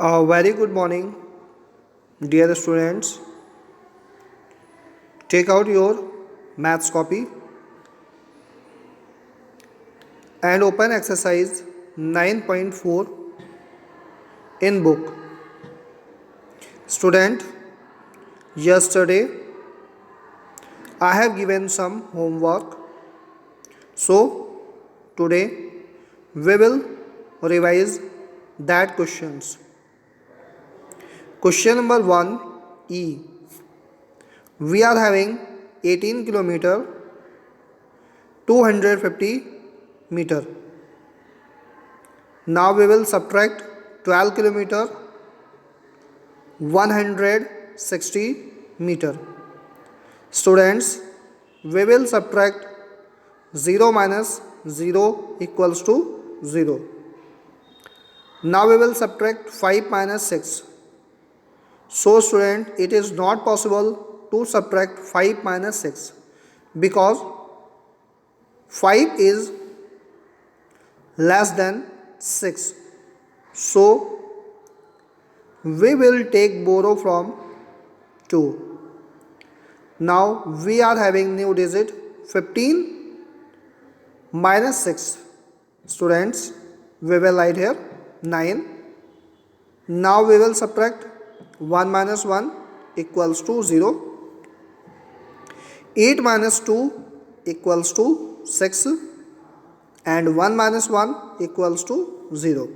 A very good morning, dear students. Take out your maths copy and open exercise 9.4 in book. Student, yesterday I have given some homework. So today we will revise that questions. Question number 1 E. We are having 18 kilometer 250 meter. Now we will subtract 12 kilometer 160 meter. Students, we will subtract 0 minus 0 equals to 0. Now we will subtract 5 minus 6. So student, it is not possible to subtract 5 minus 6 because 5 is less than 6. So we will take borrow from 2. Now we are having new digit 15 minus 6. Students, we will write here 9. Now we will subtract 1 minus 1 equals to 0. 8 minus 2 equals to 6 and 1 minus 1 equals to 0.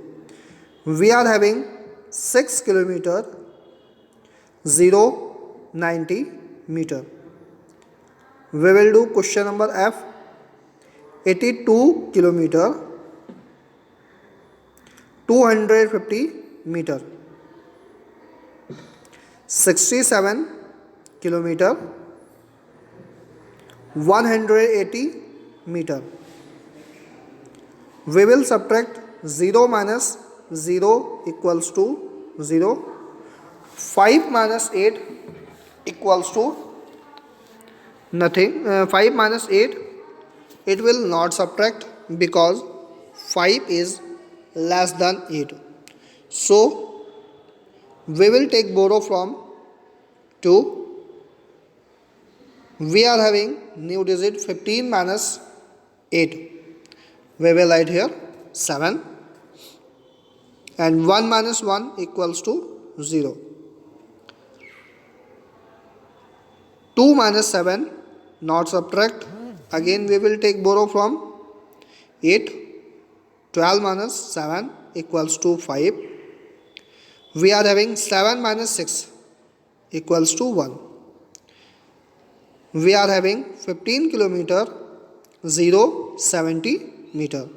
We are having 6 kilometer 90 meter. We will do question number F. 82 kilometer 250 meter. 67 kilometer 180 meter. We will subtract 0 minus 0 equals to 0. 5 minus 8 equals to nothing. 5 minus 8, it will not subtract because 5 is less than 8. So we will take borrow from 2. We are having new digit 15 minus 8. We will write here 7 and 1 minus 1 equals to 0. 2 minus 7 not subtract. Again we will take borrow from 8. 12 minus 7 equals to 5. We are having 7 minus 6 equals to 1. We are having 15 kilometer 70 meter.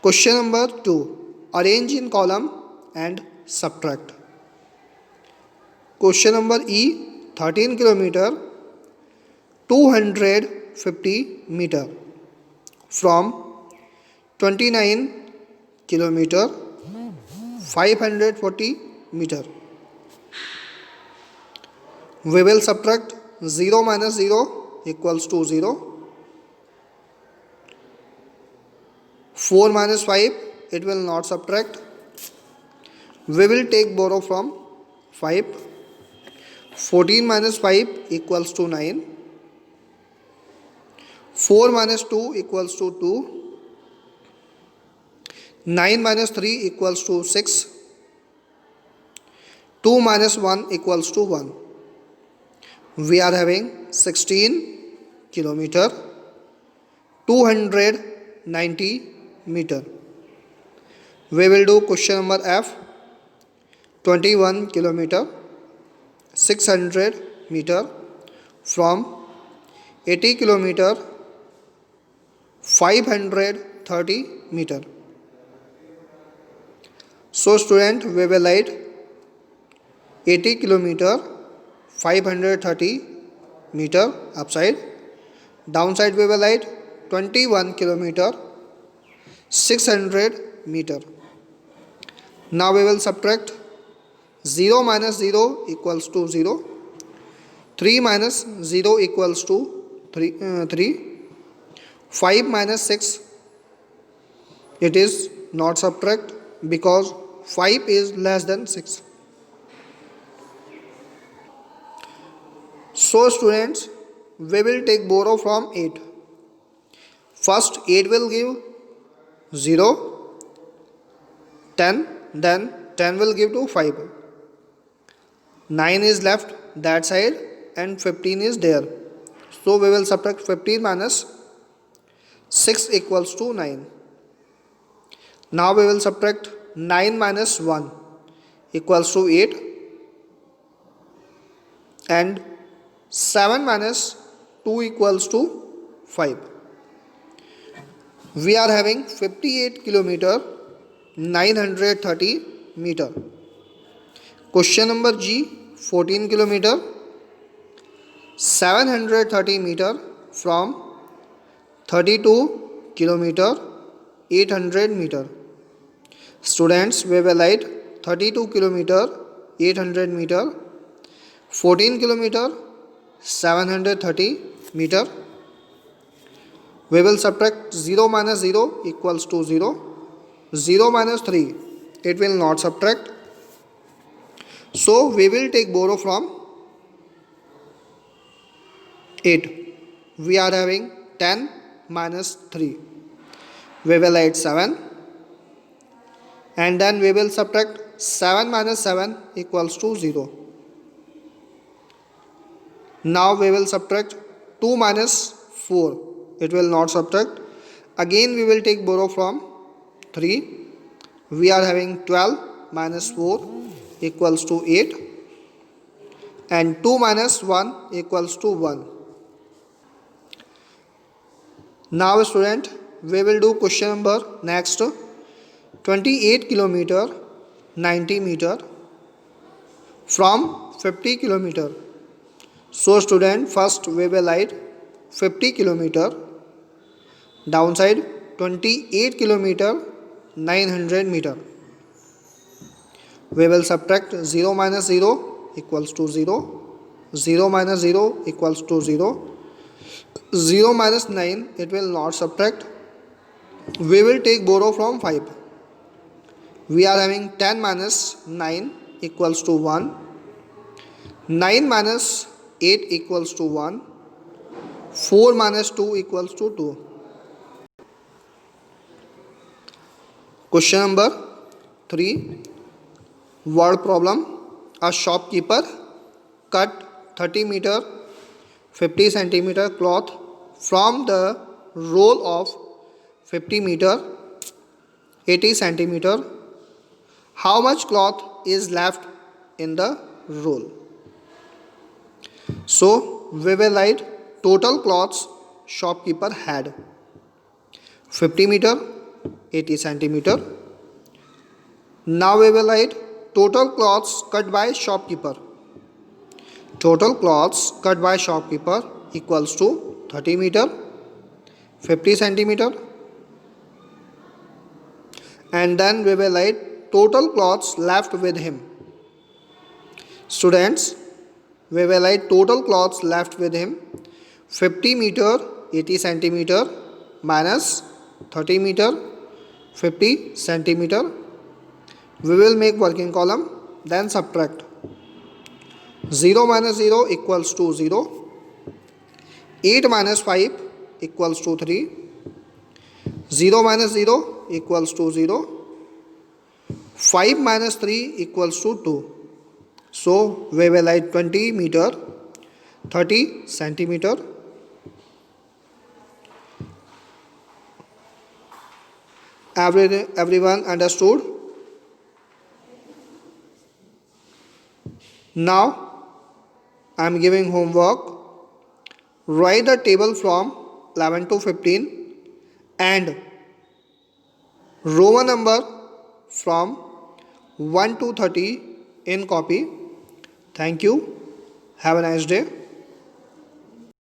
Question number 2. Arrange in column and subtract. Question number E. 13 kilometer 250 meter from 29 kilometer 540 meter. We will subtract 0 minus 0 equals to 0. 4 minus 5, it will not subtract. We will take borrow from 5. 14 minus 5 equals to 9. 4 minus 2 equals to 2. 9 minus 3 equals to 6. 2 minus 1 equals to 1. We are having 16 kilometer 290 meter. We will do question number F. 21 kilometer 600 meter from 80 kilometer 530 meter. So student, we will write 80 kilometer 530 meter upside. Downside we will write 21 kilometer 600 meter. Now we will subtract 0 minus 0 equals to 0. 3 minus 0 equals to 3. 5 minus 6, it is not subtract because 5 is less than 6. So students, we will take borrow from 8. First 8 will give 0, 10, then 10 will give to 5. 9 is left that side and 15 is there. So we will subtract 15 minus 6 equals to 9. Now we will subtract 9 minus 1 equals to 8 and 7 minus 2 equals to 5. We are having 58 kilometer 930 meter. Question number G, 14 kilometer 730 meter from 32 kilometer 800 meter. Students, we will write 32 kilometer 800 meter, 14 kilometer 730 meter. We will subtract 0 minus 0 equals to 0. 0 minus 3, it will not subtract. So we will take borrow from 8. We are having 10 minus 3. We will add 7 and then we will subtract 7 minus 7 equals to 0. Now we will subtract 2 minus 4. It will not subtract. Again we will take borrow from 3. We are having 12 minus 4 equals to 8 and 2 minus 1 equals to 1. Now student, we will do question number next. 28 kilometer 90 meter from 50 kilometer. So student, first we will write 50 kilometer, downside 28 kilometer 900 meter. We will subtract 0 minus 0 equals to 0, 0 minus 0 equals to 0, 0 minus 9, it will not subtract. We will take borrow from 5. We are having 10 minus 9 equals to 1, 9 minus 8 equals to 1, 4 minus 2 equals to 2. Question number 3, word problem. A shopkeeper cut 30 meter 50 centimeter cloth from the roll of 50 meter 80 centimeter. How much cloth is left in the roll? So we will write total cloths shopkeeper had: 50 meter 80 centimeter. Now we will write total cloths cut by shopkeeper. Total cloths cut by shopkeeper equals to 30 meter 50 centimeter, and then we will write total cloths left with him. Students, we will write total cloths left with him: 50 meter 80 centimeter minus 30 meter 50 centimeter. We will make working column, then subtract. 0 minus 0 equals to 0, 8 minus 5 equals to 3, 0 minus 0 equals to 0, 5 minus 3 equals to 2. So we will write 20 meter 30 centimeter. Everyone understood? Now I am giving homework. Write the table from 11 to 15 and Roman number from 1 to 30 in copy. Thank you. Have a nice day.